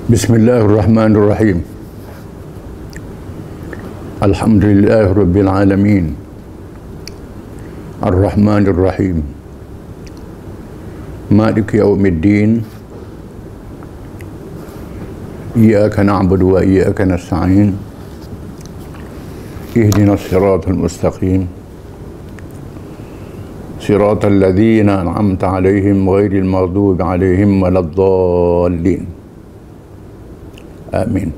Bismillahirrahmanirrahim. Alhamdulillah Rabbil Alamin. Ar-Rahmanir-Rahim. Maliki yaumiddin. Iyyaka na'budu wa iyyaka nasta'in. Ihdinas siratal mustaqim. Siratal ladzina an'amta 'alaihim ghairil maghdubi 'alaihim waladdallin. Amin.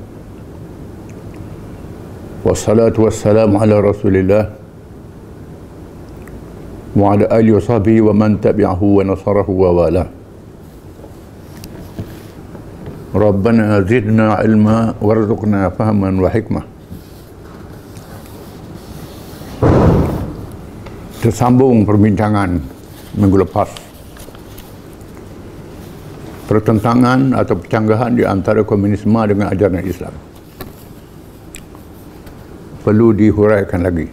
Wassalatu wassalamu ala Rasulillah wa ala alihi wa sahbihi wa man tabi'ahu wa nasarahu wa wala. Rabbana zidna ilma warzuqna fahman wa hikmah. Tersambung perbincangan minggu lepas, pertentangan atau percanggahan di antara komunisme dengan ajaran Islam perlu dihuraikan lagi.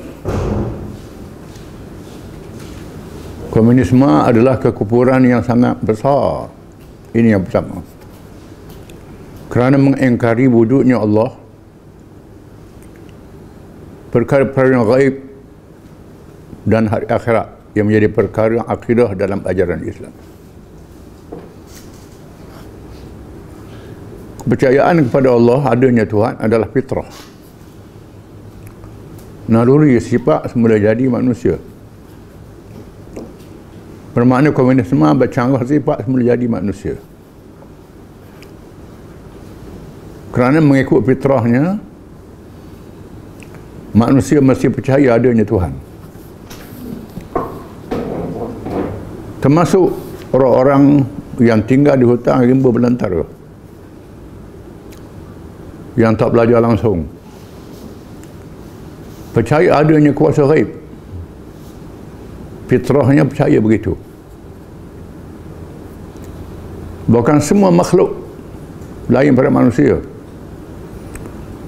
Komunisme adalah kekufuran yang sangat besar. Ini yang pertama. Kerana mengingkari wujudnya Allah, perkara-perkara yang gaib dan hari akhirat yang menjadi perkara akidah dalam ajaran Islam. Kepercayaan kepada Allah, adanya Tuhan, adalah fitrah, naluri sifat semula jadi manusia. Bermakna komunisme bercanggah sifat semula jadi manusia. Kerana mengikut fitrahnya, manusia mesti percaya adanya Tuhan. Termasuk orang-orang yang tinggal di hutan rimba belantara, yang tak belajar langsung, percaya adanya kuasa ghaib. Fitrahnya percaya begitu. Bahkan semua makhluk lain pada manusia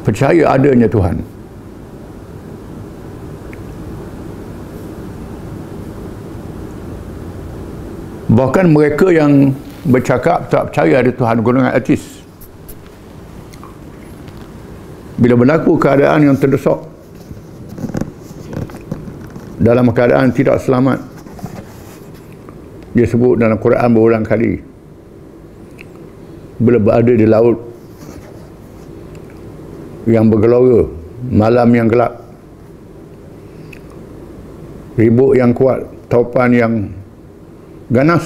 percaya adanya Tuhan. Bahkan mereka yang bercakap tak percaya ada Tuhan, golongan ateis, bila berlaku keadaan yang terdesak, dalam keadaan tidak selamat, dia sebut dalam Quran berulang kali, bila berada di laut yang bergelora, malam yang gelap, ribut yang kuat, taupan yang ganas,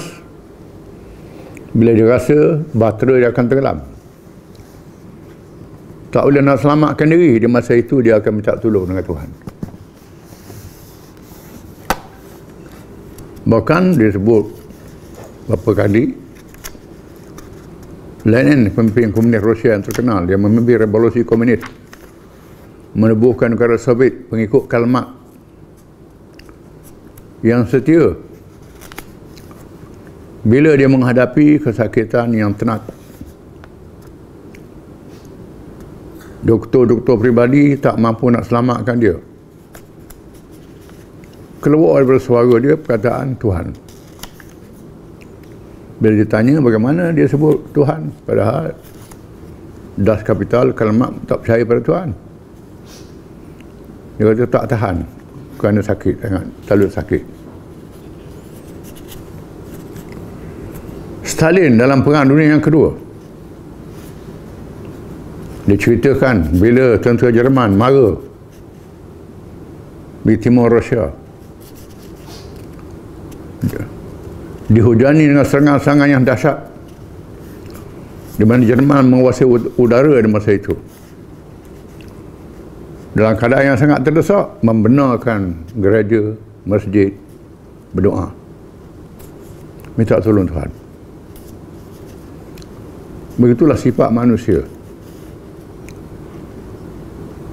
bila dia rasa bahtera dia akan tenggelam, tak boleh nak selamatkan diri, di masa itu dia akan minta tolong dengan Tuhan. Bahkan dia sebut berapa kali, Lenin, pemimpin komunis Rusia yang terkenal, dia memimpin revolusi komunis, menubuhkan negara Soviet pengikut Karl Marx yang setia. Bila dia menghadapi kesakitan yang tenat, doktor-doktor pribadi tak mampu nak selamatkan dia, keluar daripada suara dia perkataan Tuhan. Bila ditanya bagaimana, dia sebut Tuhan, padahal Das Kapital, Karl Marx tak percaya pada Tuhan. Dia kata tak tahan kerana sakit, sangat terlalu sakit. Stalin dalam Perang Dunia yang Kedua, dia ceritakan bila tentera Jerman mara di timur Rusia, dihujani dengan serangan-serangan yang dahsyat, di mana Jerman menguasai udara di masa itu. Dalam keadaan yang sangat terdesak, membenarkan gereja, masjid, berdoa, minta tolong Tuhan. Begitulah sifat manusia.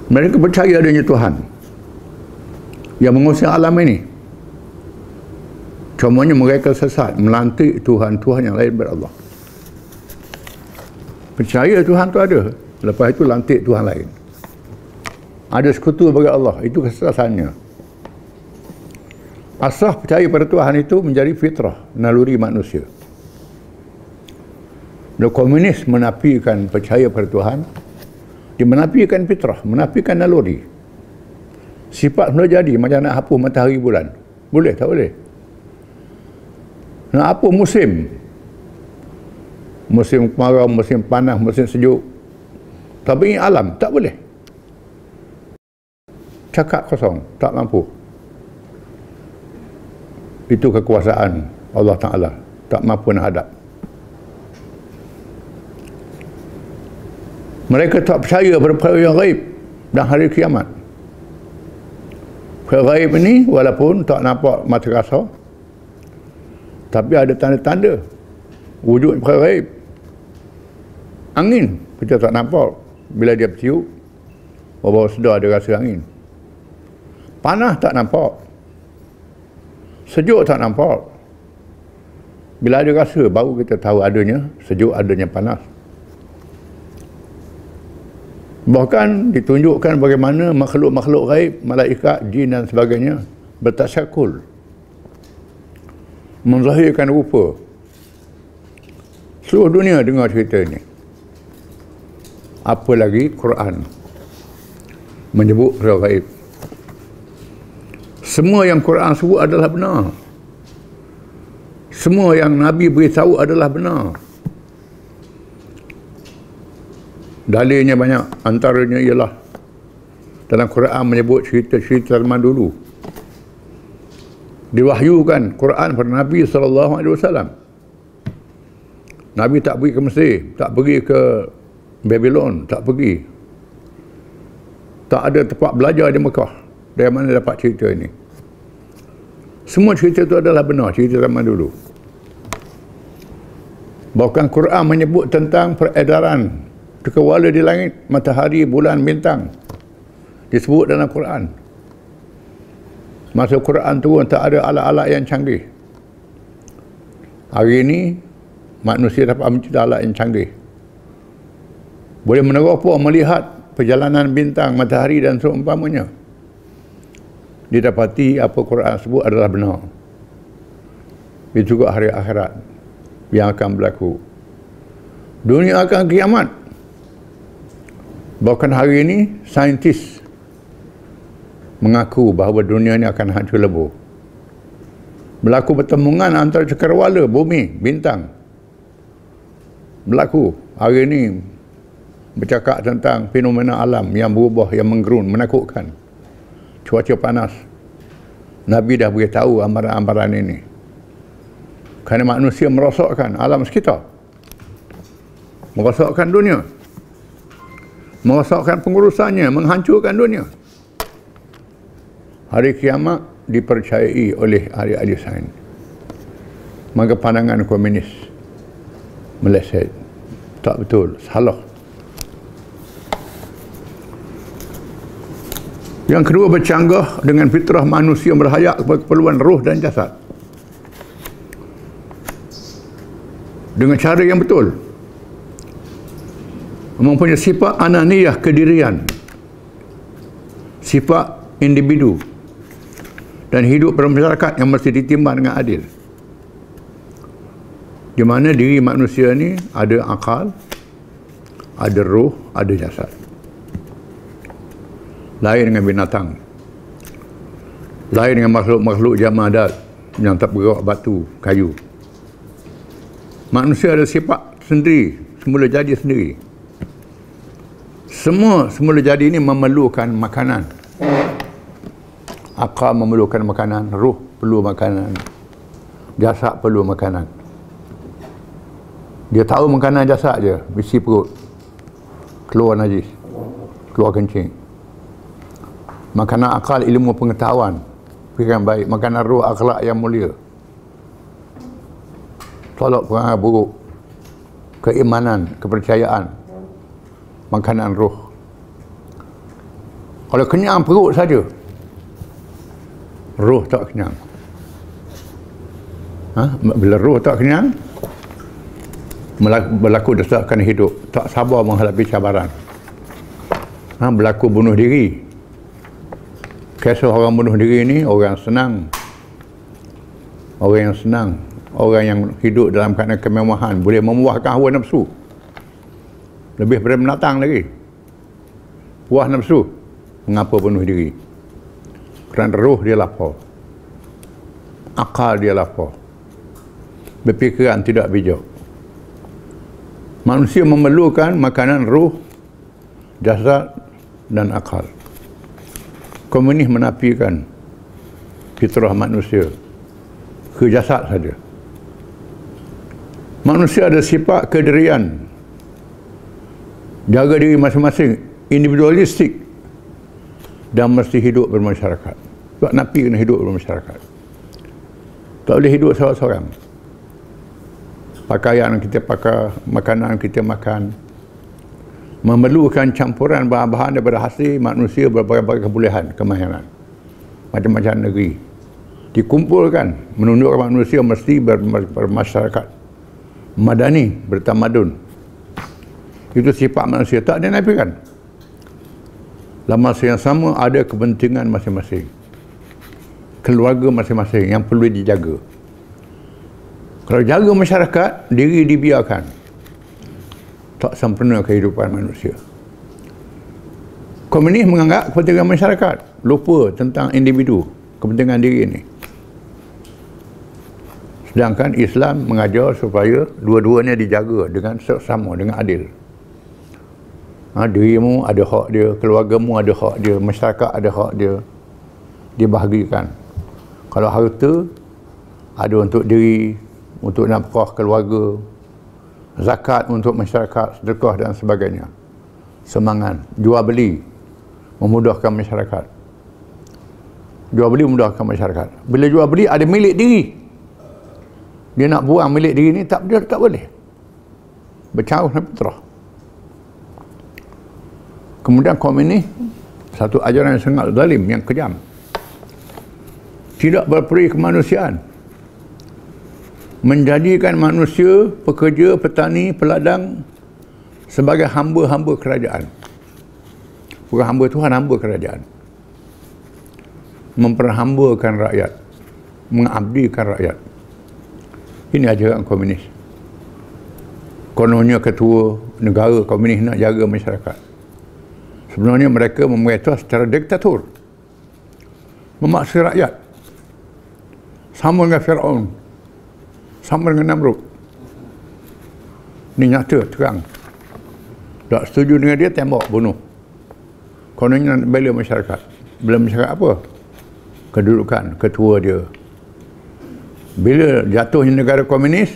Mereka percaya adanya Tuhan yang menguasai alam ini. Cumanya mereka sesat, melantik Tuhan-Tuhan yang lain daripada Allah. Percaya Tuhan tu ada, lepas itu lantik Tuhan lain. Ada sekutu bagi Allah, itu kesesatannya. Asah percaya pada Tuhan itu menjadi fitrah, naluri manusia. Komunis menafikan percaya pada Tuhan, dia menafikan fitrah, menafikan naluri. Sifat semula jadi, macam nak hapus matahari bulan. Boleh tak boleh? Nak hapus musim. Musim kemarau, musim panas, musim sejuk. Tapi alam, tak boleh. Cakap kosong, tak mampu. Itu kekuasaan Allah Ta'ala, tak mampu nak hadap. Mereka tak percaya pada perkara yang gaib dan hari kiamat. Perkara gaib ini walaupun tak nampak mata kasar, tapi ada tanda-tanda wujud perkara gaib. Angin kita tak nampak, bila dia bertiup baru sedar ada rasa angin. Panas tak nampak, sejuk tak nampak, bila ada rasa baru kita tahu adanya sejuk, adanya panas. Bahkan ditunjukkan bagaimana makhluk-makhluk gaib, malaikat, jin dan sebagainya bertasyakul, menzahirkan rupa. Seluruh dunia dengar cerita ini. Apalagi Quran menyebut perkara gaib. Semua yang Quran sebut adalah benar. Semua yang Nabi beritahu adalah benar. Dalilnya banyak, antaranya ialah dalam Quran menyebut cerita-cerita zaman dulu. Diwahyukan Quran pada Nabi SAW. Nabi tak pergi ke Mesir, tak pergi ke Babylon, tak pergi. Tak ada tempat belajar di Mekah. Dari mana dapat cerita ini? Semua cerita itu adalah benar, cerita zaman dulu. Bahkan Quran menyebut tentang peredaran cakrawala di langit, matahari, bulan, bintang. Disebut dalam Quran. Masa Quran turun tak ada alat-alat yang canggih. Hari ini manusia dapat mencipta alat yang canggih. Boleh meneropong, melihat perjalanan bintang, matahari dan seumpamanya. Didapati apa Quran sebut adalah benar. Itu juga hari akhirat yang akan berlaku. Dunia akan kiamat. Bahkan hari ini saintis mengaku bahawa dunia ini akan hancur lebur. Berlaku pertemuan antara cakrawala, bumi, bintang. Berlaku hari ini, bercakap tentang fenomena alam yang berubah, yang menggerun, menakutkan. Cuaca panas. Nabi dah beritahu amaran-amaran ini. Kerana manusia merosakkan alam sekitar. Merosakkan dunia. Merosakkan pengurusannya, menghancurkan dunia. Hari kiamat dipercayai oleh ahli-ahli sains. Maka pandangan komunis meleset. Tak betul, salah. Yang kedua, bercanggah dengan fitrah manusia berhayat kepada keperluan roh dan jasad. Dengan cara yang betul. Mempunyai sifat ananiyah, kedirian, sifat individu, dan hidup bermasyarakat yang mesti ditimbang dengan adil. Di mana diri manusia ni ada akal, ada roh, ada jasad. Lain dengan binatang, lain dengan makhluk-makhluk jamadat yang tak bergerak, batu, kayu. Manusia ada sifat sendiri, semula jadi sendiri. Semula jadi ini memerlukan makanan. Akal memerlukan makanan, roh perlu makanan, jasad perlu makanan. Dia tahu makanan jasad je, isi perut, keluar najis, keluar kencing. Makanan akal, ilmu pengetahuan, fikiran baik. Makanan roh, akhlak yang mulia, tolak perangai buruk, keimanan, kepercayaan. Makanan roh. Kalau kenyang perut saja, roh tak kenyang. Bila roh tak kenyang, berlaku desakan hidup, tak sabar menghadapi cabaran. Berlaku bunuh diri. Kisah orang bunuh diri ini orang senang. Orang yang senang orang yang hidup dalam keadaan kemewahan boleh memuaskan hawa nafsu lebih daripada binatang lagi. Puas nafsu, mengapa penuh diri? Kerana roh dia lapar, akal dia lapar, berfikiran tidak bijak. Manusia memerlukan makanan roh, jasad dan akal. Komunis menafikan fitrah manusia ke jasad saja. Manusia ada sifat kedirian, jaga diri masing-masing, individualistik, dan mesti hidup bermasyarakat. Sebab Nabi kena hidup bermasyarakat. Tak boleh hidup seorang-seorang. Pakaian kita pakai, makanan kita makan, memerlukan campuran bahan-bahan daripada hasil manusia berbagai-bagai kebolehan, kemahiran. Macam-macam negeri dikumpulkan, menunjukkan manusia mesti bermasyarakat, madani, bertamadun. Itu sifat manusia, tak dinafikan. Dalam masa yang sama ada kepentingan masing-masing, keluarga masing-masing yang perlu dijaga. Kalau jaga masyarakat, diri dibiarkan, tak sempurna kehidupan manusia. Komunis menganggap kepentingan masyarakat, lupa tentang individu, kepentingan diri ini. Sedangkan Islam mengajar supaya dua-duanya dijaga dengan sama, dengan adil. Dirimu ada hak dia, keluargamu ada hak dia, masyarakat ada hak dia, dibahagikan. Kalau harta ada untuk diri, untuk nafkah keluarga, zakat untuk masyarakat, sedekah dan sebagainya. Semangat, jual beli memudahkan masyarakat. Jual beli memudahkan masyarakat. Bila jual beli ada milik diri, dia nak buang milik diri ni tak boleh. Bercaruh dengan fitrah. Kemudian komunis, satu ajaran yang sangat zalim, yang kejam, tidak berperi kemanusiaan, menjadikan manusia, pekerja, petani, peladang sebagai hamba-hamba kerajaan. Bukan hamba Tuhan, hamba kerajaan. Memperhambakan rakyat, mengabdikan rakyat. Ini ajaran komunis. Kononnya ketua negara komunis nak jaga masyarakat. Sebenarnya mereka memerintah secara diktator, memaksa rakyat, sama dengan Firaun, sama dengan Namrud. Ini nyata, terang. Tak setuju dengan dia, tembak, bunuh. Kononnya nak bela masyarakat. Bela masyarakat apa? Kedudukan ketua dia. Bila jatuhnya negara komunis,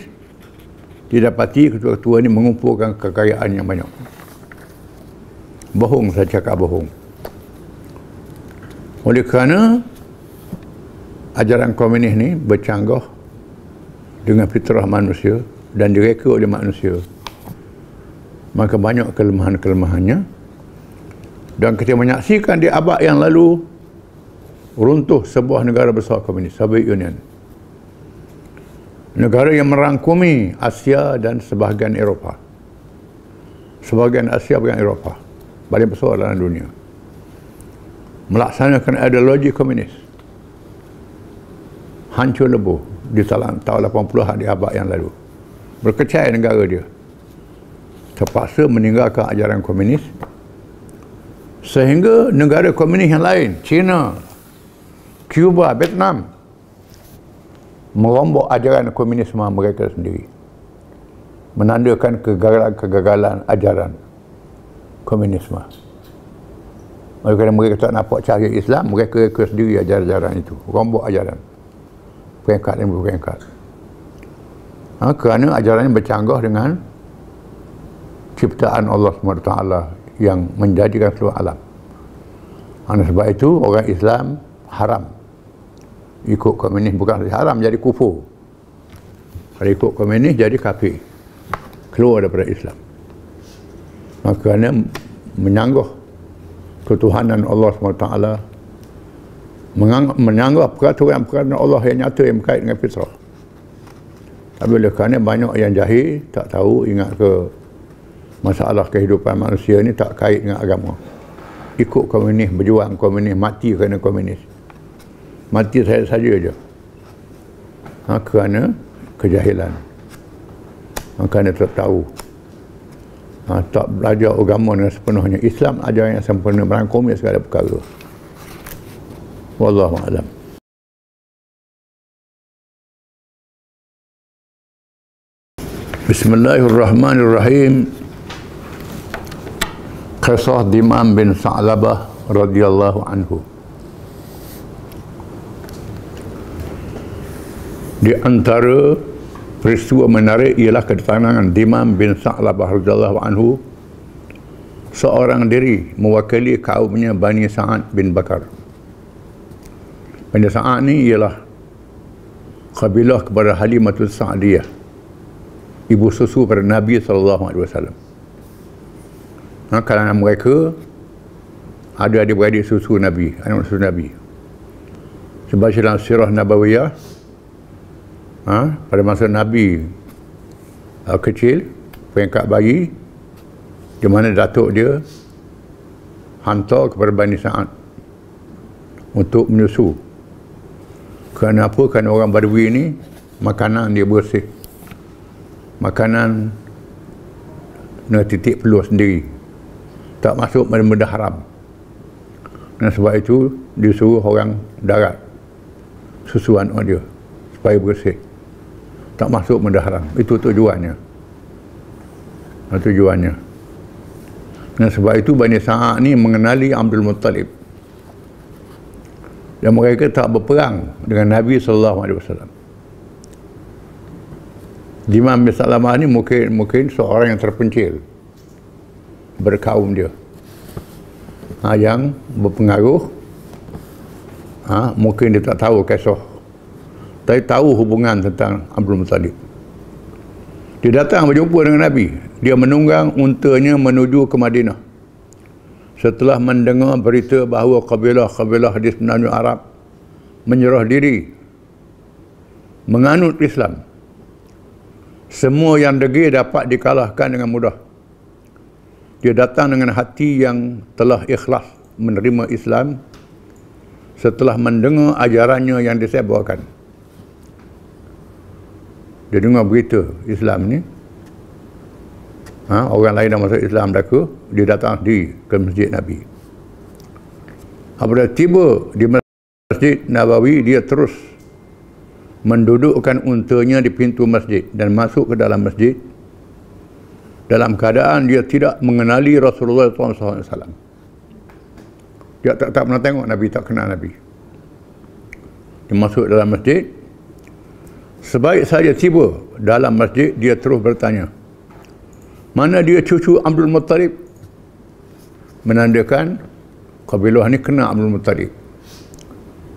didapati ketua-ketua ini mengumpulkan kekayaan yang banyak. Bohong, saya cakap bohong. Oleh kerana ajaran komunis ni bercanggah dengan fitrah manusia dan direka oleh manusia, maka banyak kelemahan-kelemahannya. Dan kita menyaksikan di abad yang lalu runtuh sebuah negara besar komunis, Soviet Union. Negara yang merangkumi Asia dan sebahagian Eropah. Sebahagian Asia, bahagian Eropah. Paling besar dalam dunia. Melaksanakan ideologi komunis. Hancur lebur di tahun 80-an di abad yang lalu. Berkecai negara dia. Terpaksa meninggalkan ajaran komunis. Sehingga negara komunis yang lain, China, Cuba, Vietnam, merombak ajaran komunisme mereka sendiri, menandakan kegagalan ajaran komunisme. Kerana mereka tak nampak cahaya Islam, mereka sendiri ajaran itu, rombak ajaran peringkat demi peringkat. Kerana ajarannya bercanggah dengan ciptaan Allah SWT yang menjadikan seluruh alam. Sebab itu orang Islam haram ikut komunis, bukan haram jadi kufur. Kalau ikut komunis jadi kafir, keluar daripada Islam. Kerana menyanggah ketuhanan Allah SWT, menyanggah peraturan-peraturan Allah yang nyata yang berkait dengan fitrah. Tapi oleh kerana banyak yang jahil, tak tahu, ingat ke masalah kehidupan manusia ni tak kait dengan agama. Ikut komunis, berjuang komunis, mati kerana komunis. Mati saja je. Kerana kejahilan. Maka dia tak tahu. Tak belajar agama dengan sepenuhnya. Islam ajaran yang sempurna, merangkumi segala perkara. Wallahu a'lam. Bismillahirrahmanirrahim. Kisah Dimam bin Sa'labah radhiyallahu anhu. Di antara peristiwa menarik ialah kedatangan Dimam bin Sa'labah radhiyallahu anhu, seorang diri mewakili kaumnya Bani Sa'ad bin Bakar. Bani Sa'ad ni ialah kabilah kepada Halimatul Sa'diyah, ibu susu pada Nabi SAW. Kalangan mereka ada adik-beradik susu Nabi, anak susu Nabi. Sebab dalam sirah Nabawiyah, pada masa Nabi kecil, peringkat bayi, di mana datuk dia hantar kepada Bani Sa'ad untuk menyusu. Kenapa? Kerana orang Badui ni makanan dia bersih, makanan kena titik peluh sendiri, tak masuk benda-benda haram. Dan sebab itu disuruh orang darat susu anak dia supaya bersih, tak masuk benda haram. Itu tujuannya. Dan sebab itu Bani Sa'ad ni mengenali Abdul Muttalib, dan mereka tak berperang dengan Nabi SAW. Dimam bin Sa'labah ni mungkin seorang yang terpencil berkaum dia, yang berpengaruh. Mungkin dia tak tahu kisah, tapi tahu hubungan tentang Abdul Muttalib. Dia datang berjumpa dengan Nabi. Dia menunggang untanya menuju ke Madinah setelah mendengar berita bahawa kabilah-kabilah di semenanjung Arab menyerah diri, menganut Islam. Semua yang degil dapat dikalahkan dengan mudah. Dia datang dengan hati yang telah ikhlas menerima Islam setelah mendengar ajarannya yang disebarkan. Dia dengar berita Islam ni, orang lain dah masuk Islam dah ke, dia datang ke Masjid Nabi. Apabila tiba di Masjid Nabawi, dia terus mendudukkan untanya di pintu masjid dan masuk ke dalam masjid dalam keadaan dia tidak mengenali Rasulullah SAW. Dia tak pernah tengok Nabi, tak kenal Nabi. Dia masuk dalam masjid. Sebaik saja tiba dalam masjid, dia terus bertanya, mana dia cucu Abdul Muttalib? Menandakan kabilah ni kenal Abdul Muttalib,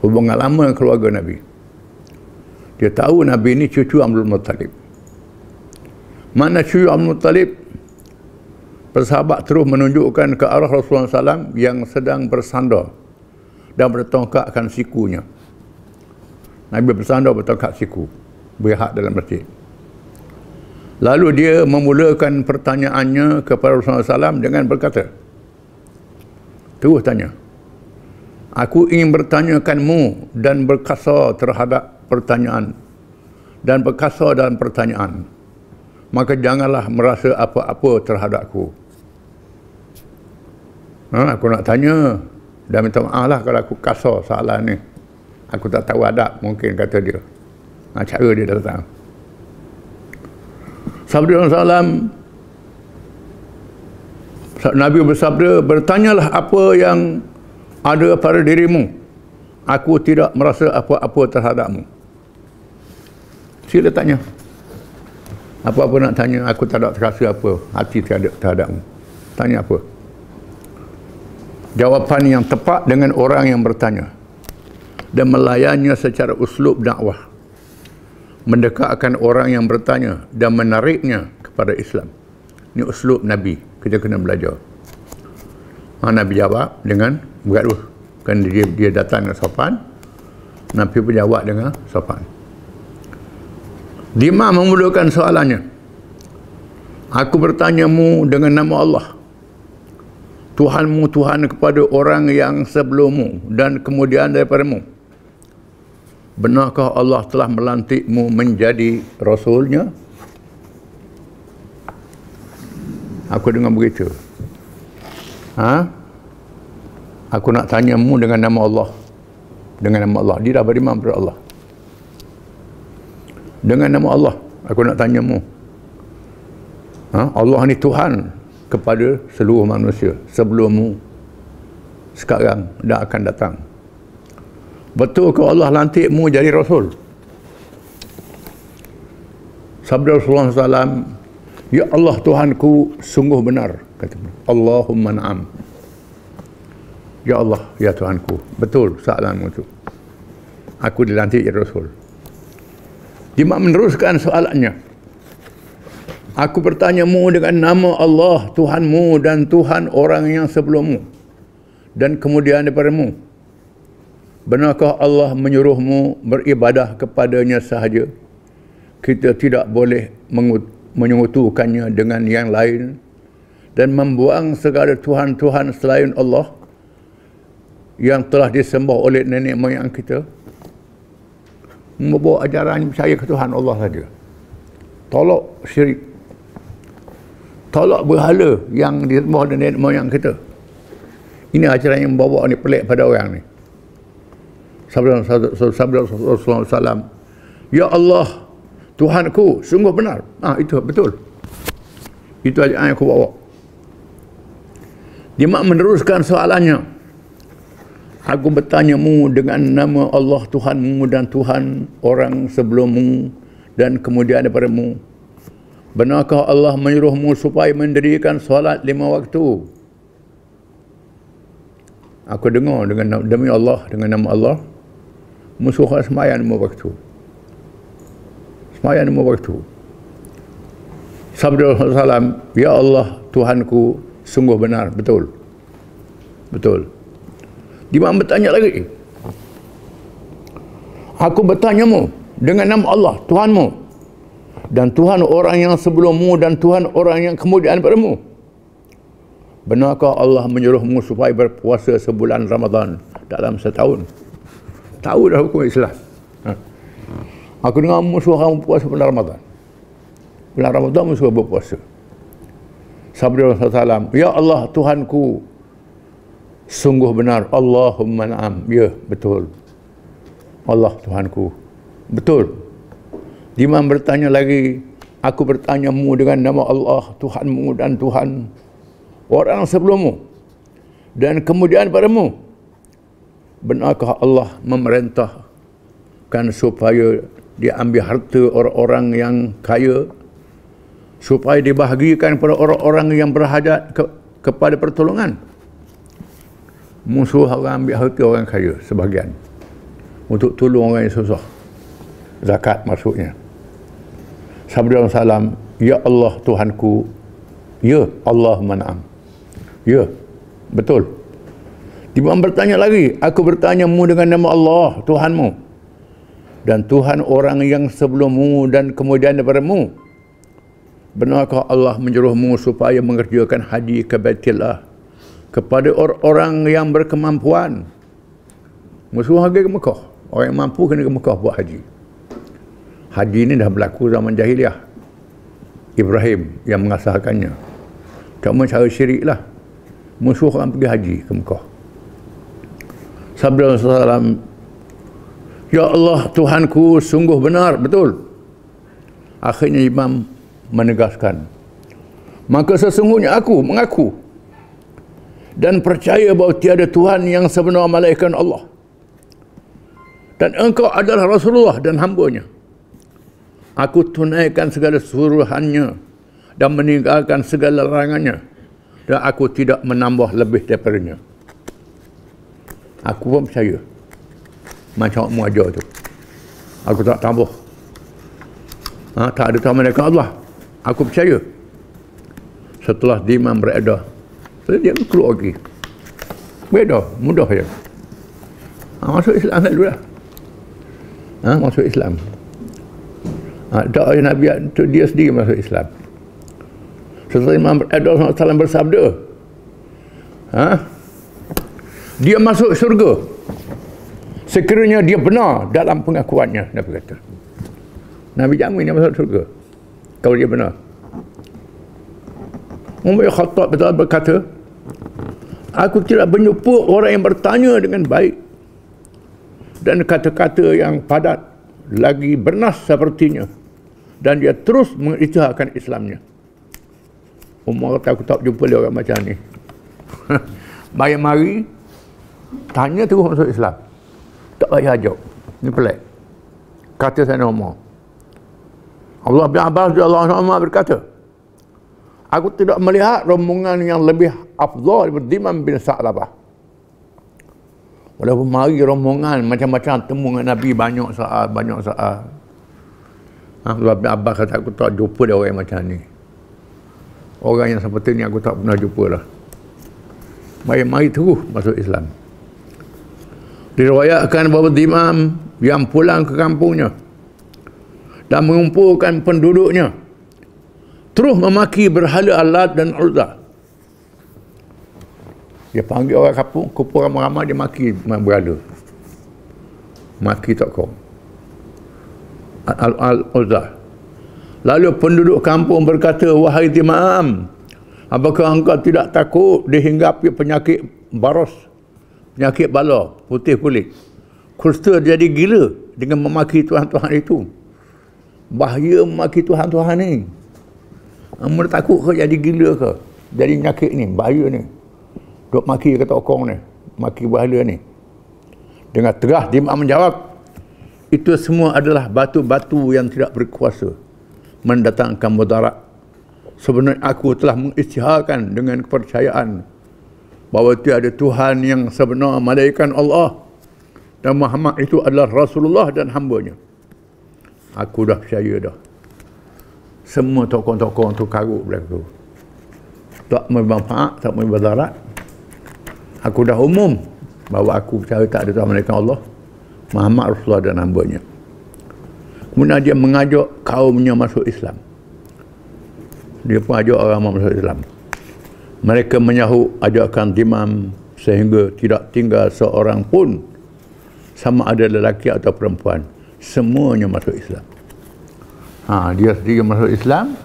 hubungan lama keluarga Nabi. Dia tahu Nabi ni cucu Abdul Muttalib. Mana cucu Abdul Muttalib? Persahabat terus menunjukkan ke arah Rasulullah SAW yang sedang bersandar dan bertongkakkan sikunya. Nabi bersandar bertongkat siku, berehat dalam masjid. Lalu dia memulakan pertanyaannya kepada Rasulullah SAW dengan berkata, terus tanya, aku ingin bertanyakanmu dan berkasar terhadap pertanyaan dan berkasar dalam pertanyaan, maka janganlah merasa apa-apa terhadapku. Aku nak tanya dan minta maaf lah kalau aku kasar soalan ni. Aku tak tahu adab, mungkin kata dia. Cara dia datang. Sabda SAW, Nabi bersabda, bertanyalah apa yang ada pada dirimu. Aku tidak merasa apa-apa terhadapmu. Sila tanya. Apa-apa nak tanya, aku tak ada terasa apa hati terhadapmu. Tanya apa? Jawapan yang tepat dengan orang yang bertanya dan melayannya secara uslub dakwah, mendekatkan orang yang bertanya dan menariknya kepada Islam. Ini uslub Nabi, kita kena belajar. Nabi jawab dengan bergaduh, kan dia datang dengan sopan, Nabi pun jawab dengan sopan. Dimam memulakan soalannya, aku bertanyamu dengan nama Allah, Tuhanmu Tuhan kepada orang yang sebelummu dan kemudian daripadamu. benarkah Allah telah melantikmu menjadi Rasulnya? Aku dengar begitu. Aku nak tanyamu dengan nama Allah. Dengan nama Allah. Dia dah beriman kepada Allah. Dengan nama Allah, aku nak tanyamu. Allah ni Tuhan kepada seluruh manusia. Sebelummu, sekarang, dan akan datang. Betul ke Allah lantikmu jadi Rasul? Sabda Rasulullah SAW, ya Allah Tuhanku, sungguh benar. Kata Allahumma na'am. Ya Allah, ya Tuhanku, betul soalanmu itu. Aku dilantik jadi Rasul. Dia meneruskan soalannya. Aku bertanyamu dengan nama Allah Tuhanmu dan Tuhan orang yang sebelummu dan kemudian daripada-Mu. Benarkah Allah menyuruhmu beribadah kepadanya sahaja? Kita tidak boleh menyekutukannya dengan yang lain dan membuang segala Tuhan-Tuhan selain Allah yang telah disembah oleh nenek moyang kita. Membawa ajaran percaya ke Tuhan Allah saja. Tolak syirik. Tolak berhala yang disembah oleh nenek moyang kita. Ini ajaran yang membawa ni pelik pada orang ni. Sabda Rasulullah SAW, ya Allah Tuhanku, sungguh benar. Itu betul. Itu ajaran yang aku bawa. Dia meneruskan soalannya. Aku bertanyamu dengan nama Allah Tuhanmu dan Tuhan orang sebelummu dan kemudian daripada-Mu. Benarkah Allah menyuruhmu supaya mendirikan solat 5 waktu? Aku dengar dengan demi Allah, dengan nama Allah, musuh sembahyang 5 waktu. Sembahyang 5 waktu. Sabda Rasulullah SAW, ya Allah Tuhanku, sungguh benar, betul. Betul. Dia bertanya lagi. Aku bertanyamu dengan nama Allah, Tuhanmu, dan Tuhan orang yang sebelummu, dan Tuhan orang yang kemudian daripada-Mu. Benarkah Allah menyuruhmu supaya berpuasa sebulan Ramadan dalam setahun? Tahu dah hukum Islam. Aku dengar musuh kamu puasa bulan Ramadan. Bulan Ramadan musuh berpuasa. Sabda Rasulullah SAW, ya Allah Tuhanku, sungguh benar. Allahumma na'am. Ya, betul. Allah Tuhanku, betul. Imam bertanya lagi, aku bertanyamu dengan nama Allah Tuhanmu dan Tuhan orang sebelummu dan kemudian padamu. Benarkah Allah memerintahkan supaya diambil harta orang-orang yang kaya, supaya dibahagikan kepada orang-orang yang berhajat kepada pertolongan? Musuh orang ambil harta orang kaya sebahagian untuk tolong orang yang susah. Zakat maksudnya. Sabda Rasulullah SAW, ya Allah Tuhanku, ya Allahumma na'am. Ya, betul. Imam bertanya lagi, aku bertanyamu dengan nama Allah Tuhanmu dan Tuhan orang yang sebelummu dan kemudian daripada-Mu. Benarkah Allah menyuruhmu supaya mengerjakan haji ke Baitullah kepada orang-orang yang berkemampuan? Musuh pergi ke Mekah. Orang yang mampu kena ke Mekah buat haji. Haji ini dah berlaku zaman jahiliah. Ibrahim yang mengasahkannya. Cuma cara syirik lah. Musuh orang pergi haji ke Mekah. Sabda Rasulullah SAW, ya Allah Tuhanku, sungguh benar, betul. Akhirnya Imam menegaskan, maka sesungguhnya aku mengaku dan percaya bahawa tiada Tuhan yang sebenar melainkan Allah, dan engkau adalah Rasulullah dan hamba-Nya. Aku tunaikan segala suruhannya dan meninggalkan segala larangannya, dan aku tidak menambah lebih daripadanya. Aku pun percaya macam mu ajar tu. Aku tak tambah. Tak ada Tuhan melainkan Allah. Aku percaya. Setelah Imam beredar, dia keluar lagi. Beredar, mudah je. Masuk Islam dulu lah. Masuk Islam. Tak ada Nabi itu dia sendiri masuk Islam. Setelah Imam beredar SAW bersabda, dia masuk syurga sekiranya dia benar dalam pengakuannya. Nabi kata, Nabi jamin dia masuk surga kalau dia benar. Umar bin Khattab berkata, aku tidak berjumpa orang yang bertanya dengan baik dan kata-kata yang padat lagi bernas sepertinya, dan dia terus mengisytiharkan Islamnya. Umar kata, aku tak jumpa dia orang macam ni. Bayar mari tanya terus masuk Islam, tak payah ajak. Ni pelik. Kata Sayyidina Umar. Allah bin Abbas radhiyallahu anhu berkata, aku tidak melihat rombongan yang lebih afdal daripada Dimam bin Sa'labah. Walaupun mari rombongan macam-macam temu dengan Nabi, banyak saat. Allah bin Abbas kata, aku tak jumpa dia orang macam ni. Orang yang seperti ni aku tak pernah jumpa lah. Mari terus masuk Islam. Diriwayatkan bahawa Dimam yang pulang ke kampungnya dan mengumpulkan penduduknya terus memaki berhala Allat dan Uzza. Dia panggil orang kampung, kumpul ramai-ramai, dia maki berhala. Maki tokoh Al-Uzza. Lalu penduduk kampung berkata, wahai Dimam, apakah engkau tidak takut dihinggapi penyakit baros, penyakit bala, putih kulit? Kusta jadi gila dengan memaki Tuhan-Tuhan itu. Bahaya memaki Tuhan-Tuhan ni. Kamu takut ke jadi gila ke? Jadi penyakit ni, bahaya ni. Duk maki kata okong ni, maki berhala ni. Dengan tegas Dimam menjawab, itu semua adalah batu-batu yang tidak berkuasa mendatangkan mudarat. Sebenarnya aku telah mengisytiharkan dengan kepercayaan bahawa tiada Tuhan yang sebenar melainkan Allah, dan Muhammad itu adalah Rasulullah dan hamba-Nya. Aku dah percaya dah. Semua tokoh-tokoh tu karut berlaku. Tak bermanfaat, tak bermudarat. Aku dah umum bahawa aku percaya tak ada Tuhan melainkan Allah, Muhammad Rasulullah dan hamba-Nya. Kemudian dia mengajak kaumnya masuk Islam. Dia pun ajak orang masuk Islam. Mereka menyahut ajakan Dimam sehingga tidak tinggal seorang pun, sama ada lelaki atau perempuan. Semuanya masuk Islam. Dia sendiri masuk Islam.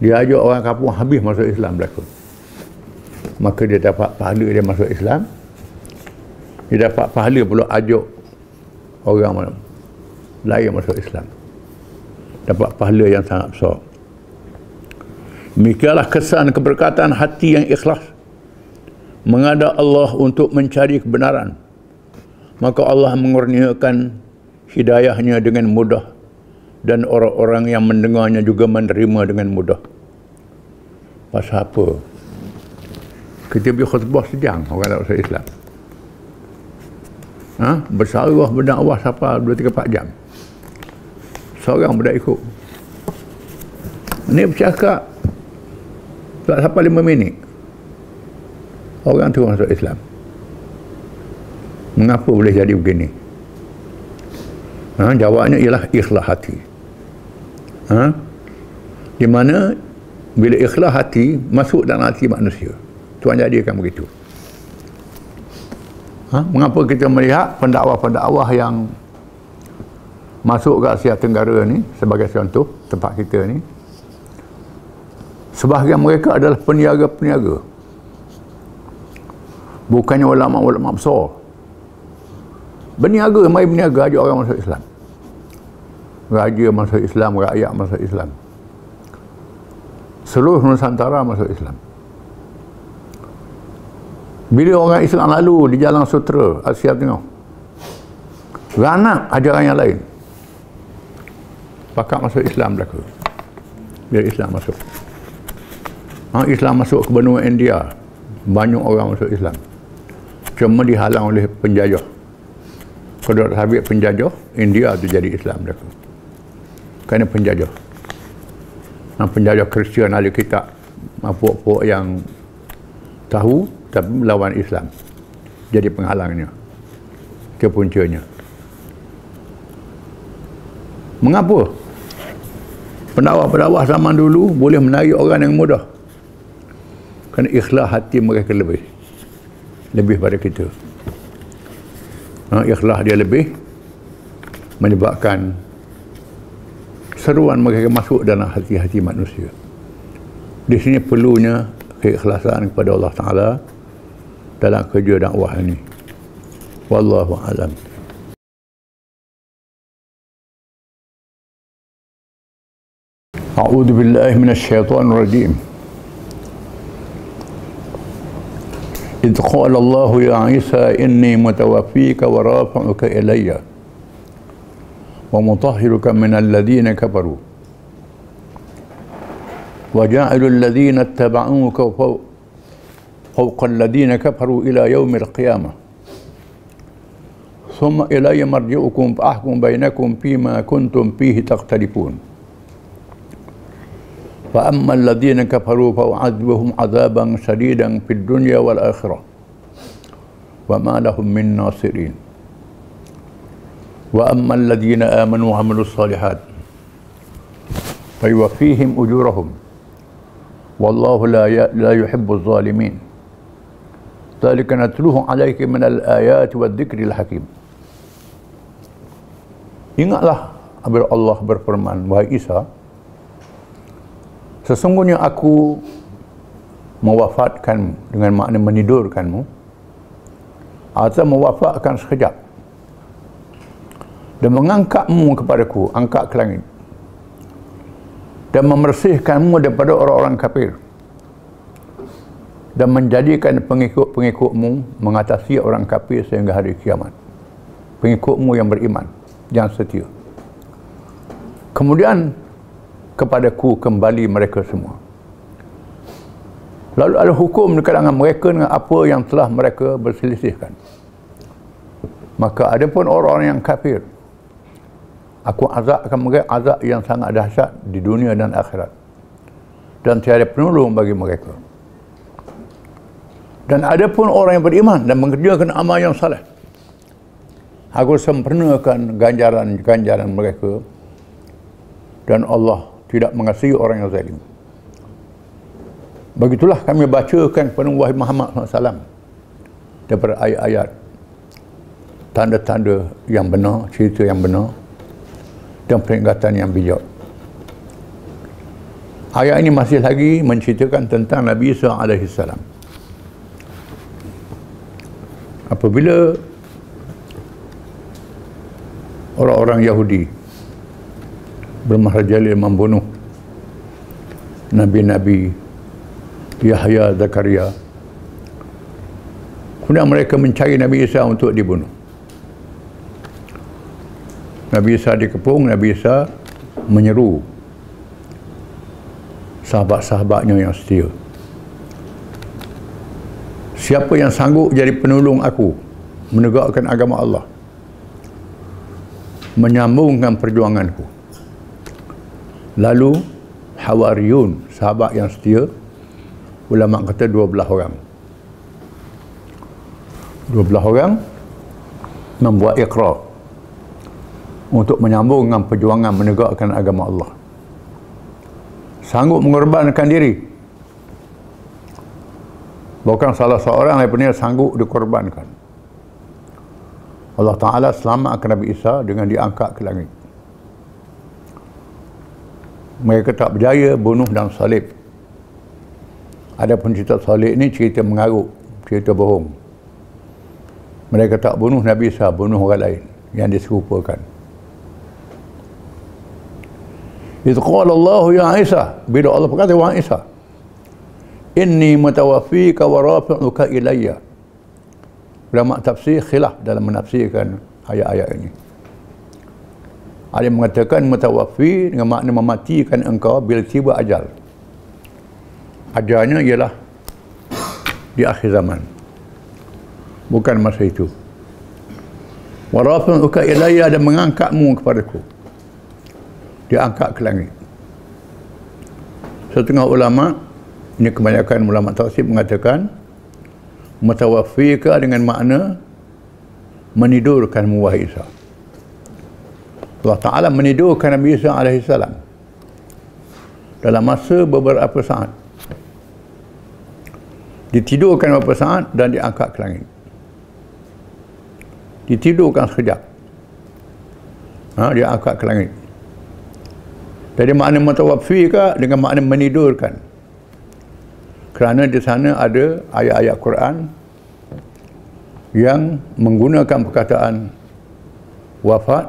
Dia ajak orang kampung habis masuk Islam berlaku. Maka dia dapat pahala dia masuk Islam. Dia dapat pahala pula ajak orang lain masuk Islam. Dapat pahala yang sangat besar. Demikianlah kesan keberkatan hati yang ikhlas menghadap Allah untuk mencari kebenaran. Maka Allah mengurniakan hidayahnya dengan mudah, dan orang-orang yang mendengarnya juga menerima dengan mudah. Pasal apa? Kita pergi khutbah sejam, orang tak masuk Islam. Bersarah berdakwah sampai 2-3-4 jam. Seorang pun tak ikut. Ini bercakap tak sampai 5 minit. Orang tu masuk Islam. Mengapa boleh jadi begini? Jawabnya ialah ikhlas hati. Di mana bila ikhlas hati masuk dalam hati manusia, Tuhan jadikan begitu. Mengapa kita melihat pendakwah-pendakwah yang masuk ke Asia Tenggara ni, sebagai contoh tempat kita ni, sebahagian mereka adalah peniaga-peniaga, bukannya ulama-ulama besar. Berniaga, mari berniaga, ajak orang masuk Islam. Raja masuk Islam, rakyat masuk Islam, seluruh Nusantara masuk Islam. Bila orang Islam lalu di Jalan Sutera Asia Tengah, ranak ajaran yang lain, pakat masuk Islam belaka. Bila Islam masuk, Islam masuk ke benua India, banyak orang masuk Islam. Cuma dihalang oleh penjajah. Kalau tak habis penjajah, India tu jadi Islam belaka. Kerana penjajah. Penjajah Kristian ahli kitab, puak-puak yang tahu tapi melawan Islam, jadi penghalangnya, kepuncanya. Mengapa pendakwah-pendakwah zaman dulu boleh menarik orang yang mudah? Kerana ikhlas hati mereka lebih pada kita. ikhlas dia lebih menyebabkan seruan mereka masuk dalam hati-hati manusia. Di sini perlunya keikhlasan kepada Allah Ta'ala dalam kerja dakwah ini. Wallahu a'lam. A'udzu billahi minasyaitonir rajim. إذ قال الله يا عيسى إني متوفيك ورافعك إلي ومطهرك من الذين كفروا وجاعل الذين اتبعوك فوق الذين كفروا إلى يوم القيامة ثم إلي مرجعكم فأحكم بينكم فيما كنتم فيه تختلفون فأما الذين كفروا فأعذبهم عذابا شديدا في الدنيا والآخرة وما لهم من ناصرين وأما الذين آمنوا وعملوا الصالحات فيوفيهم أجورهم والله لا يحب الظالمين ذلك نتلوه عليك من الآيات والذكر الحكيم. Ingatlah apabila Allah berfirman, wahai Isa, sesungguhnya aku mewafatkanmu, dengan makna menidurkanmu atau mewafatkan sekejap, dan mengangkatmu kepadaku, angkat ke langit, dan membersihkanmu daripada orang-orang kafir, dan menjadikan pengikut-pengikutmu mengatasi orang kafir sehingga hari kiamat. Pengikutmu yang beriman, yang setia. Kemudian kepadaku kembali mereka semua. Lalu ada hukum di kalangan mereka dengan apa yang telah mereka berselisihkan. Maka ada pun orang-orang yang kafir, aku azabkan mereka azab yang sangat dahsyat di dunia dan akhirat, dan tiada penolong bagi mereka. Dan ada pun orang yang beriman dan mengerjakan amal yang saleh, aku sempurnakan ganjaran mereka, dan Allah tidak mengasihi orang yang zalim. Begitulah kami bacakan kepada wahai Muhammad SAW daripada ayat-ayat, tanda-tanda yang benar, cerita yang benar, dan peringatan yang bijak. Ayat ini masih lagi menceritakan tentang Nabi Isa AS. Apabila orang-orang Yahudi bermahrajalil membunuh Nabi-Nabi Yahya, Zakaria, kemudian mereka mencari Nabi Isa untuk dibunuh. Nabi Isa dikepung, Nabi Isa menyeru sahabat-sahabatnya yang setia, siapa yang sanggup jadi penolong aku menegakkan agama Allah, menyambungkan perjuanganku. Lalu Hawariyun, sahabat yang setia, ulama kata 12 orang. 12 orang membuat ikrar untuk menyambungkan perjuangan menegakkan agama Allah. Sanggup mengorbankan diri. Bukan salah seorang daripada sanggup dikorbankan. Allah Ta'ala selamatkan Nabi Isa dengan diangkat ke langit. Mereka tak berjaya bunuh dan salib. Adapun cerita salib ini cerita mengarut, cerita bohong. Mereka tak bunuh Nabi Isa, bunuh orang lain yang diserupakan. Itu qala Allah ya Isa, bila Allah berkata, wahai Isa, inni mutawaffika wa rafi'uka ilayya. Ulama tafsir khilaf dalam menafsirkan ayat-ayat ini. Ada yang mengatakan mutawaffi dengan makna mematikan engkau bila tiba ajal. Ajalnya ialah di akhir zaman, bukan masa itu. Wa rafi'uka ilayya, dan mengangkatmu kepadaku, diangkat ke langit. Setengah ulama, ini kebanyakan ulama tafsir, mengatakan mutawaffika dengan makna menidurkan wahai Isa. Allah Ta'ala menidurkan Nabi Isa AS dalam masa beberapa saat. Ditidurkan beberapa saat dan diangkat ke langit. ditidurkan sekejap. Dia angkat ke langit. Jadi makna mutawaffi ke dengan makna menidurkan. Kerana di sana ada ayat-ayat Quran yang menggunakan perkataan wafat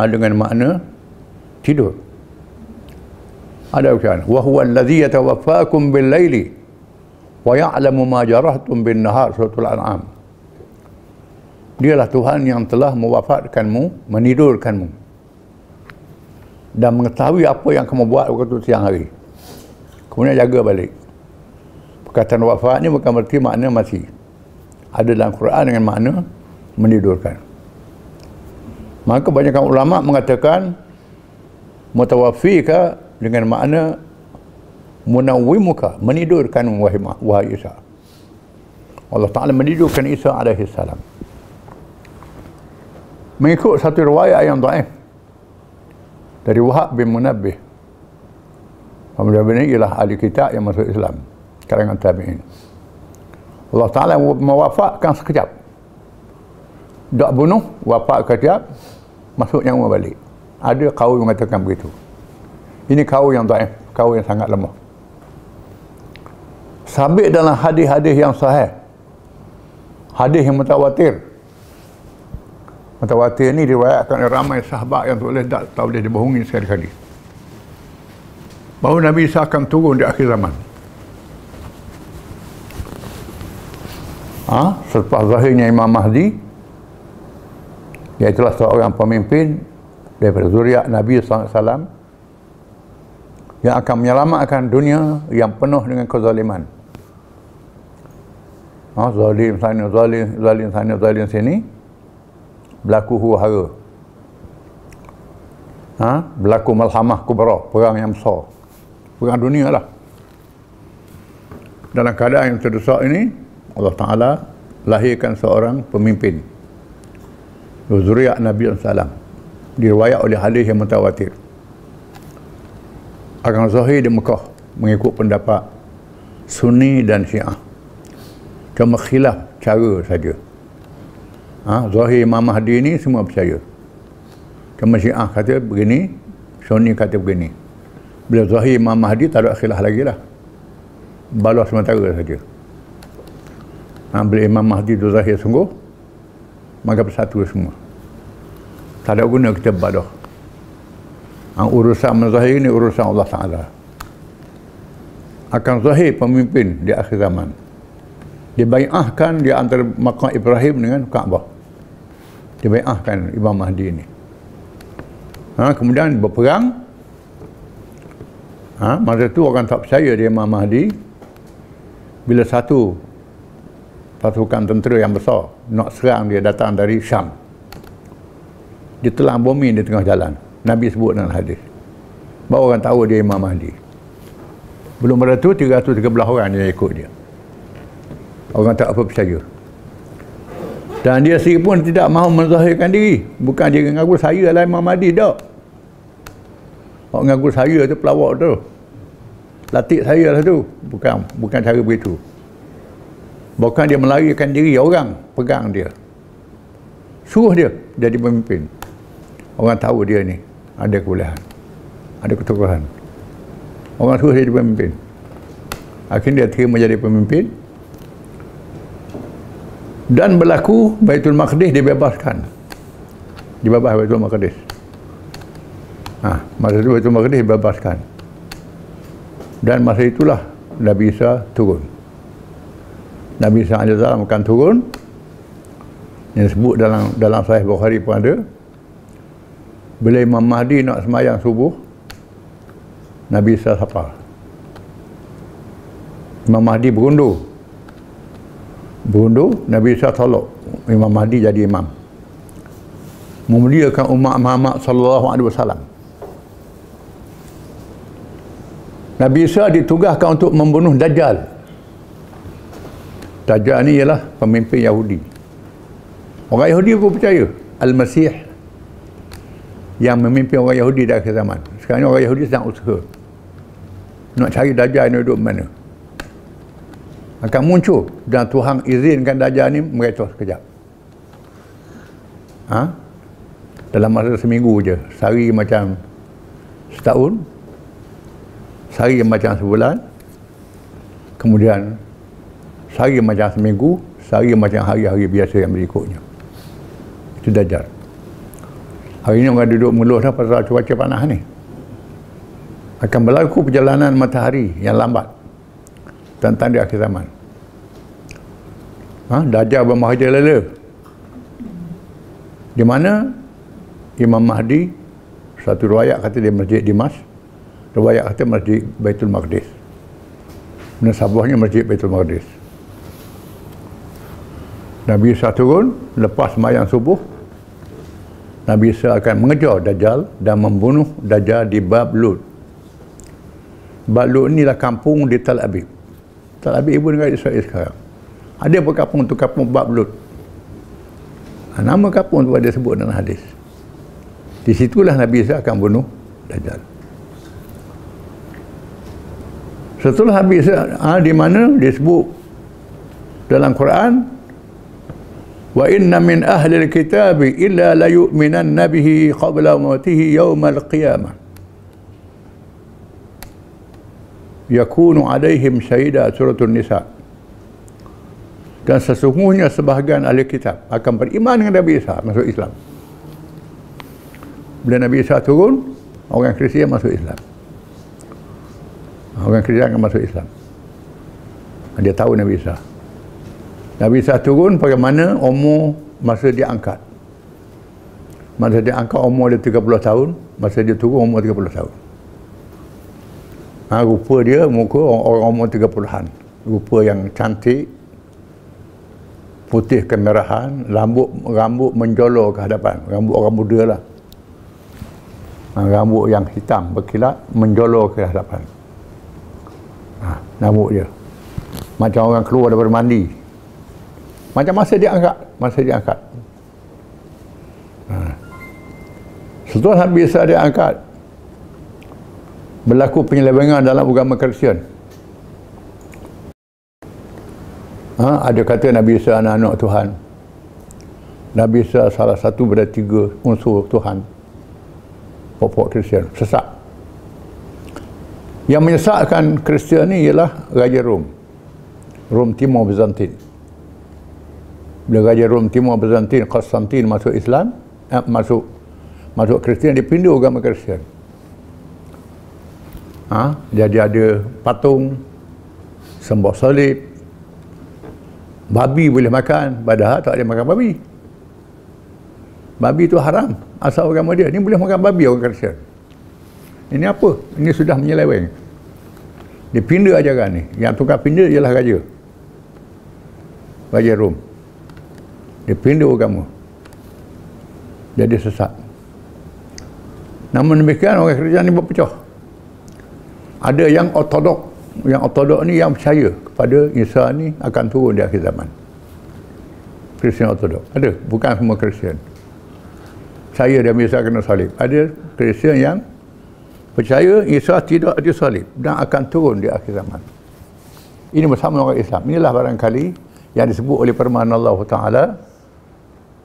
dengan makna tidur. Ada ucapan, wa huwa allazi yatawaffakum bil laili wa ya'lamu ma jarahtum bin nahar, suratul An'am. Dialah Tuhan yang telah mewafatkanmu, menidurkanmu, dan mengetahui apa yang kamu buat waktu siang hari. Kemudian jaga balik. Perkataan wafat ni bukan berarti makna mati. Ada dalam Quran dengan makna menidurkan. Maka kebanyakan ulama mengatakan mutawaffi ka dengan makna munawwimuka, menidurkan wahai Isa. Allah Ta'ala menidurkan Isa alaihi salam. Mengikut satu riwayat yang dhaif dari Wahab bin Munabbih. Munabbih ini ialah ahli kitab yang masuk Islam, kalangan tabi'in. Allah Ta'ala mewafatkan sekejap. Tak bunuh, wafat sekejap, masuk nyawa balik. Ada kaul yang mengatakan begitu. Ini kaul yang dhaif, kaul yang sangat lemah. Sabit dalam hadis-hadis yang sahih, hadis yang mutawatir. Mutawatir ini diriwayatkan oleh ramai sahabat yang tak boleh dibohongi sekali-kali, bahawa Nabi Isa akan turun di akhir zaman. Selepas zahirnya Imam Mahdi, iaitulah seorang pemimpin daripada zuriat Nabi SAW yang akan menyelamatkan dunia yang penuh dengan kezaliman. Zalim sana, zalim sana, zalim sini, berlaku huru-hara. Berlaku malhamah kubra, perang yang besar, perang dunia lah. Dalam keadaan yang terdesak ini, Allah Ta'ala lahirkan seorang pemimpin zuriat Nabi SAW, diriwayat oleh hadis yang mutawatir. Akan zahir di Mekah mengikut pendapat Sunni dan Syiah, cuma khilaf cara saja. Zahir Imam Mahdi ni semua percaya, cuma Syiah kata begini, Sunni kata begini. Bila zahir Imam Mahdi tak ada khilaf lagi lah, balas sementara saja. Bila Imam Mahdi itu zahir sungguh, maka bersatu semua. Tak ada guna kita badah. Urusan menzahir ini urusan Allah Ta'ala. Akan zahir pemimpin di akhir zaman. Dibai'ahkan di antara maqam Ibrahim dengan Kaabah. Dibai'ahkan Imam Mahdi ini. Kemudian berperang. Masa itu orang tak percaya dia Imam Mahdi. Bila satu pasukan tentera yang besar nak serang dia, datang dari Syam, ditelan bumi di tengah jalan. Nabi sebut dalam hadis, baru orang tahu dia Imam Mahdi. Belum pada tu 313 orang yang ikut dia. Orang tak apa percaya. Dan dia sendiri pun tidak mahu menzahirkan diri. Bukan dia mengaku saya lah Imam Mahdi, tak. Orang mengaku saya tu pelawak tu, latih saya lah tu. Bukan cara begitu. Bukan dia melarikan diri, orang pegang dia, suruh dia jadi pemimpin. Orang tahu dia ni ada kebolehan, ada ketokohan. Orang suruh dia jadi pemimpin. Akhirnya dia terima jadi pemimpin. Dan berlaku Baitul Maqdis dibebaskan. Dibebas Baitul Maqdis. Masa itu Baitul Maqdis dibebaskan. Dan masa itulah Nabi Isa turun. Nabi Isa AS akan turun. Yang disebut dalam Sahih Bukhari pun ada. Bila Imam Mahdi nak semayang subuh, Nabi Isa sapa. Imam Mahdi berundur, Nabi Isa tolak Imam Mahdi jadi imam, memuliakan umat Muhammad sallallahu alaihi wasallam. Nabi Isa ditugaskan untuk membunuh Dajjal. Dajjal ni ialah pemimpin Yahudi. Orang Yahudi pun percaya Al-Masih yang memimpin orang Yahudi di akhir zaman. Sekarang orang Yahudi sedang usaha nak cari Dajjal ni duduk mana. Akan muncul dan Tuhan izinkan Dajjal ni meretos sekejap. dalam masa seminggu je. Sehari macam setahun, sehari macam sebulan, kemudian sehari macam seminggu, sehari macam hari-hari biasa yang berikutnya. Itu Dajjal. Hari ini orang duduk mengeluh dah pasal cuaca panas ni. Akan berlaku perjalanan matahari yang lambat tentang di akhir zaman. Dajjal bermerajalela. Di mana Imam Mahdi, satu riwayat kata dia Masjid Dimas, riwayat kata Masjid Baitul Maqdis. Nasabahnya Masjid Baitul Maqdis. Nabi Isa turun lepas sembahyang subuh. Nabi Isa akan mengejar Dajjal dan membunuh Dajjal di Bab Lut. Bab Lut inilah kampung di Tel Aviv. Tel Aviv ibu negara Israel sekarang. Ada apa kampung tu? Kampung Bab Lut. Nama kampung tu ada sebut dalam hadis. Di situlah Nabi Isa akan bunuh Dajjal. Setelah Nabi Isa, di mana disebut dalam Quran, wa inna min ahli al-kitabi illa la yu'minanna bihi qabla mautihi yawmal qiyamah yakunu alaihim syahida, suratul Nisa. Dan sesungguhnya sebahagian ahli kitab akan beriman dengan Nabi Isa, masuk Islam. Bila Nabi Isa turun, orang Kristian masuk Islam. Orang Kristian akan masuk Islam. Dia tahu Nabi Isa. Nabi Isa turun bagaimana umur masa dia angkat. Masa dia angkat umur dia 30 tahun, masa dia turun umur 30 tahun. Rupa dia, muka orang umur 30-an. Rupa yang cantik, putih kemerahan, rambut menjolor ke hadapan. Rambut orang muda lah. Rambut yang hitam berkilat menjolor ke hadapan. Rambut dia macam orang keluar daripada mandi. Macam masa dia angkat. Setelah Nabi Isa dia angkat, berlaku penyelewengan dalam agama Kristian. Ada kata Nabi Isa anak Tuhan. Nabi Isa salah satu daripada 3 unsur Tuhan. Pokok Kristian sesat. Yang menyesatkan Kristian ni ialah Raja Rom Timur Bizantin. Bila Raja Rom Timur Bizantin, Konstantin masuk Islam, masuk Kristian, dia pindah agama Kristian. Jadi ada patung, sembah salib, babi boleh makan, padahal tak ada makan babi. Babi itu haram asal agama dia. Ni boleh makan babi orang Kristian. Ini apa? Ini sudah menyeleweng. Dia pindah ajaran ni. Yang tukar pindah ialah Raja Rom. Dia pindah agama. Jadi sesat. Namun demikian orang Kristian ni berpecah. Ada yang ortodok. Yang ortodok ni yang percaya kepada Isa ni akan turun di akhir zaman. Kristian ortodok. Ada. Bukan semua Kristian. Percaya dia Isa kena salib. Ada Kristian yang percaya Isa tidak disalib dan akan turun di akhir zaman. Ini bersama orang Islam. Inilah barangkali yang disebut oleh firman Allah Ta'ala,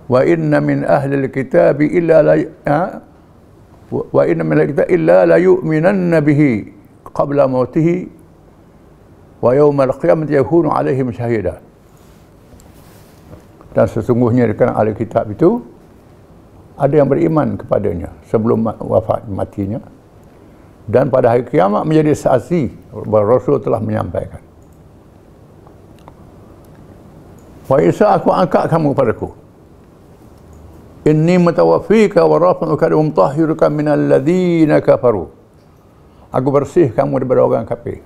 wa inna min ahli al-kitabi illa la yu'minanna bihi qabla mautihi wa yawmal qiyamati yakunu alaihim syahida. Dan sesungguhnya di kalangan ahli kitab itu ada yang beriman kepadanya sebelum wafat matinya, dan pada hari kiamat menjadi saksi bahawa Rasul telah menyampaikan. Wa Isa, aku angkat kamu padaku. Inni mutawaffika wa rafi'uka wa mutahhiruka minal ladzina kafaru. Aku bersih kamu daripada orang kafir.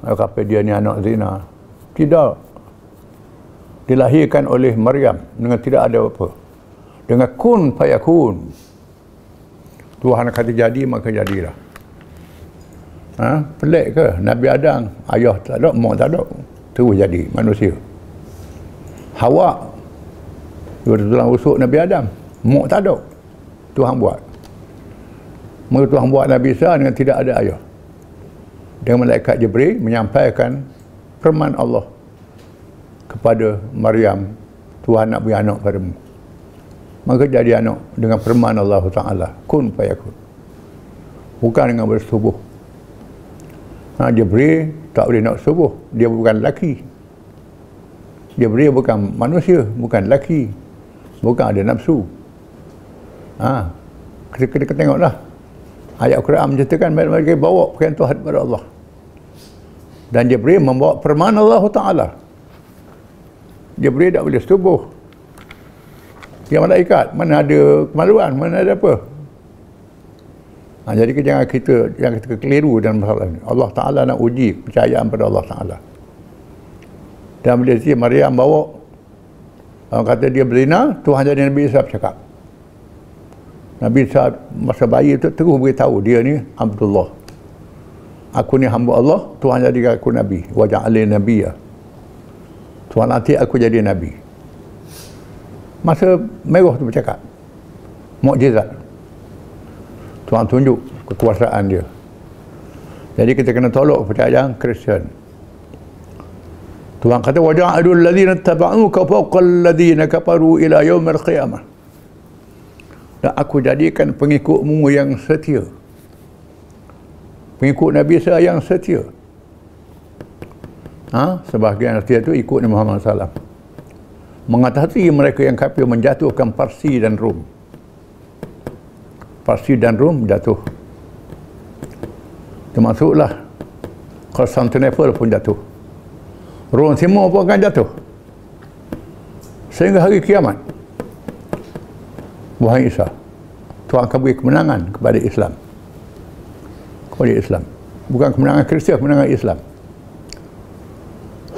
Orang kafir dia ni anak zina. Tidak. Dilahirkan oleh Maryam dengan tidak ada apa. Dengan kun fayakun. Tuhan kata jadi, maka jadilah. Pelik ke? Nabi Adam, ayah tak ada, mak tak ada, terus jadi manusia. Hawa, dua tulang rusuk Nabi Adam, mak tak ada, Tuhan buat. Maka Tuhan buat Nabi Isa dengan tidak ada ayah. Dengan malaikat Jibril menyampaikan firman Allah kepada Maryam, Tuhan nak beri anak padamu. maka jadi anak dengan firman Allah Ta'ala, kun fayakun. Bukan dengan bersetubuh. Jibril tak boleh nak setubuh, dia bukan lelaki. Jibril bukan manusia, bukan lelaki, bukan ada nafsu. Kita tengoklah ayat Quran menceritakan mereka bawa perintah daripada Allah, dan Jibril membawa firman Allah Ta'ala. Jibril tak boleh setubuh. Dia malaikat, mana ada kemaluan, mana ada apa. Jadi jangan kita keliru dalam masalah ini. Allah Ta'ala nak uji kepercayaan pada Allah Ta'ala. Dan bila Maryam bawa, orang kata dia berzina, Tuhan jadi Nabi Isa bercakap. Nabi Isa masa bayi itu terus beritahu dia ni Abdullah. Aku ni hamba Allah, Tuhan jadikan aku Nabi. Wa ja'alni nabiyya. Tuhan nanti aku jadi Nabi. Masa merah tu bercakap. Mukjizat. Tuhan tunjuk kekuasaan dia. Jadi kita kena tolak kepercayaan Kristian. Tuhan kata waja'alul ladzina tabauka fawqal ladzina kafaru ila yaumil qiyamah. Dan aku jadikan pengikutmu yang setia. Pengikut Nabi saya yang setia. Sebahagian setia itu ikut Nabi Muhammad SAW. Mengatasi mereka yang kafir menjatuhkan Parsi dan Rom. Parsi dan Rom jatuh. Termasuklah Constantinople pun jatuh. Rom Timur pun akan jatuh. Sehingga hari kiamat, wahai Isa, Tuhan akan beri kemenangan kepada Islam. Kepada Islam. Bukan kemenangan Kristian, kemenangan Islam.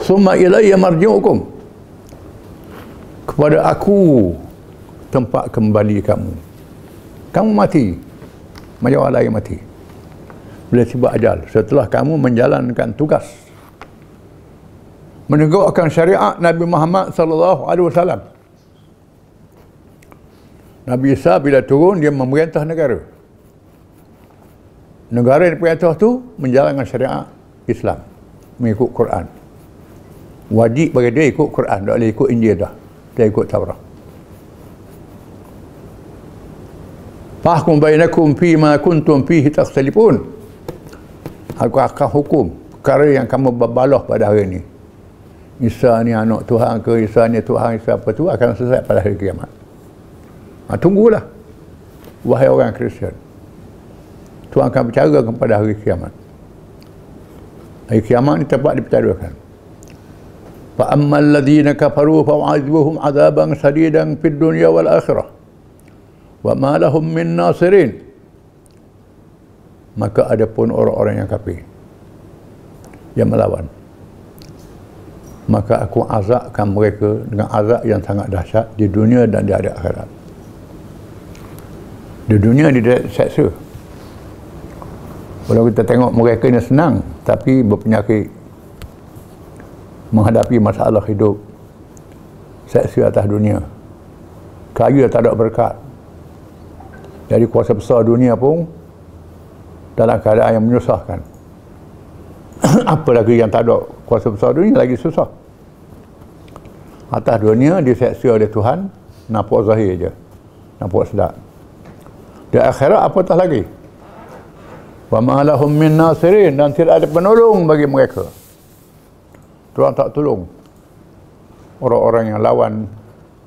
Summa ilayya marji'ukum. Kepada aku tempat kembali kamu. Kamu mati, macam orang lain mati. Bila tiba ajal, setelah kamu menjalankan tugas menegakkan syariat Nabi Muhammad sallallahu alaihi wasallam. Nabi Isa bila turun, dia memerintah negara. Negara yang diperintah tu menjalankan syariat Islam, mengikut Quran. Wajib bagi dia ikut Quran, tak boleh ikut Injil dah. Dia ikut Taurat. Fahkum bainakum fima kuntum fihi takhtalifun. Aku akan hukum perkara yang kamu berbalah pada hari ini. Isa ni anak Tuhan ke, Isa ni Tuhan, Isa apa tu akan selesai pada hari kiamat. Tunggulah, wahai orang Kristian. Tuhan akan bercara kepada hari kiamat. Hari kiamat ni tempat dipercarakan. Fa ammal ladzina kafaru fa'adhibuhum 'adzaban shadidan fid dunya wal akhirah. Wa ma lahum min nasirin. Maka ada pun orang-orang yang kafir yang melawan, maka aku azabkan mereka dengan azab yang sangat dahsyat di dunia dan di akhirat. Di dunia dia seksa. Kalau kita tengok mereka ni senang, tapi berpenyakit, menghadapi masalah hidup, seksa atas dunia, kaya tak ada berkat. Jadi kuasa besar dunia pun dalam keadaan yang menyusahkan. Apalagi yang tak ada kuasa besar dunia lagi susah. Atas dunia diseksa oleh Tuhan, nampak zahir je, nampak sedap. Di akhirat apatah lagi. Wa ma lahum min nasirin, dan tidak ada penolong bagi mereka. Tuhan tak tolong orang-orang yang lawan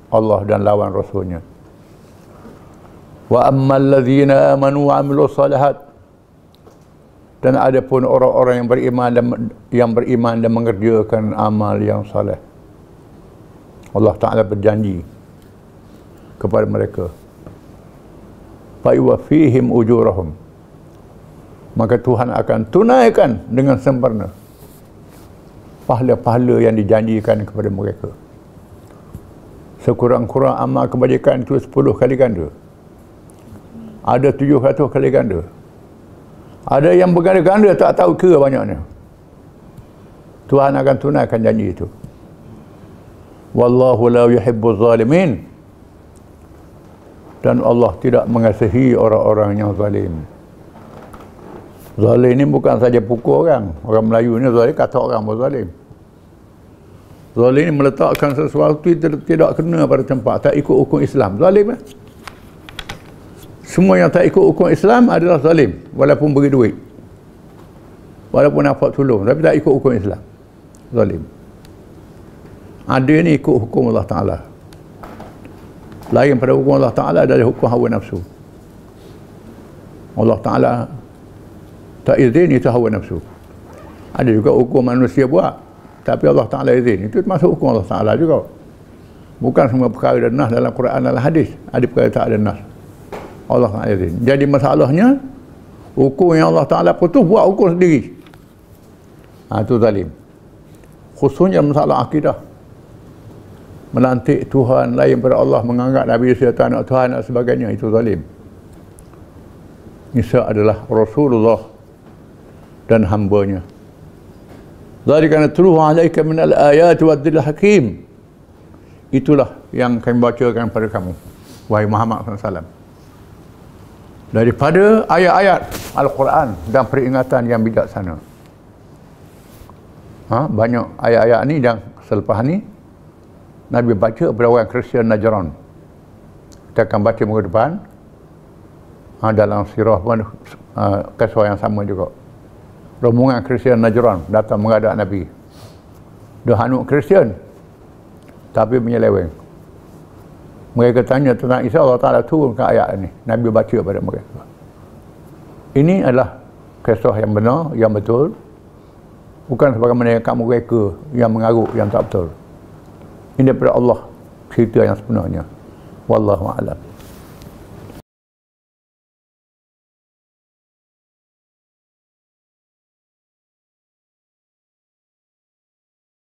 Allah dan lawan Rasulnya. Wa ammal ladzina amanu wa amilus salihat, dan ada pun orang-orang yang beriman dan mengerjakan amal yang saleh. Allah Ta'ala berjanji kepada mereka, fa yuwaffihim ujurahum, maka Tuhan akan tunaikan dengan sempurna pahala-pahala yang dijanjikan kepada mereka. Sekurang-kurang amal kebajikan itu 10 kali ganda, ada 700 kali ganda, ada yang berganda-ganda tak tahu kira banyaknya. Tuhan akan tunaikan janji itu. Wallahu la yuhibbuz zalimin, dan Allah tidak mengasihi orang-orang yang zalim. Zalim ini bukan saja pukul orang. Orang Melayu ni zalim, kata orang berzalim. Zalim meletakkan sesuatu tidak kena pada tempat, tak ikut hukum Islam. Zalim kan? Semua yang tak ikut hukum Islam adalah zalim, walaupun beri duit, walaupun dapat tolong, tapi tak ikut hukum Islam, zalim. Adil ni ikut hukum Allah Ta'ala, lain pada hukum Allah Ta'ala dari hukum hawa nafsu. Allah Ta'ala tak izin, itu hawa nafsu. Ada juga hukum manusia buat, tapi Allah Ta'ala izin, itu termasuk hukum Allah Ta'ala juga. Bukan semua perkara ada nas dalam Quran dalam hadis, ada perkara tak ada nas, Allah Ta'ala izin. Jadi masalahnya hukum yang Allah Ta'ala putus, buat hukum sendiri, itu zalim. Khususnya masalah akidah, melantik Tuhan lain pada Allah, menganggap Nabi Isa anak Tuhan dan sebagainya, itu zalim. Isa adalah Rasulullah dan hambanya. Dzalika natluhu 'alaika min al-ayati wad-dhikril hakim. Itulah yang kami bacakan pada kamu, wahai Muhammad SAW, daripada ayat-ayat Al-Quran dan peringatan yang bijaksana. Banyak ayat-ayat ni, dan selepas ni Nabi baca kepada orang Kristian Najran. Kita akan baca minggu depan. Dalam sirah pun kisah yang sama juga. Rombongan Kristian Najran datang menghadap Nabi. Dia hanut Kristian, tapi menyeleweng. Mereka tanya tentang Isa, Allah Ta'ala turunkan ayat ini. Nabi baca pada mereka. Ini adalah kisah yang benar, yang betul. Bukan sebagaimana yang kamu reka, yang mengarut, yang tak betul. Ini daripada Allah, cerita yang sebenarnya. Wallahu a'lam.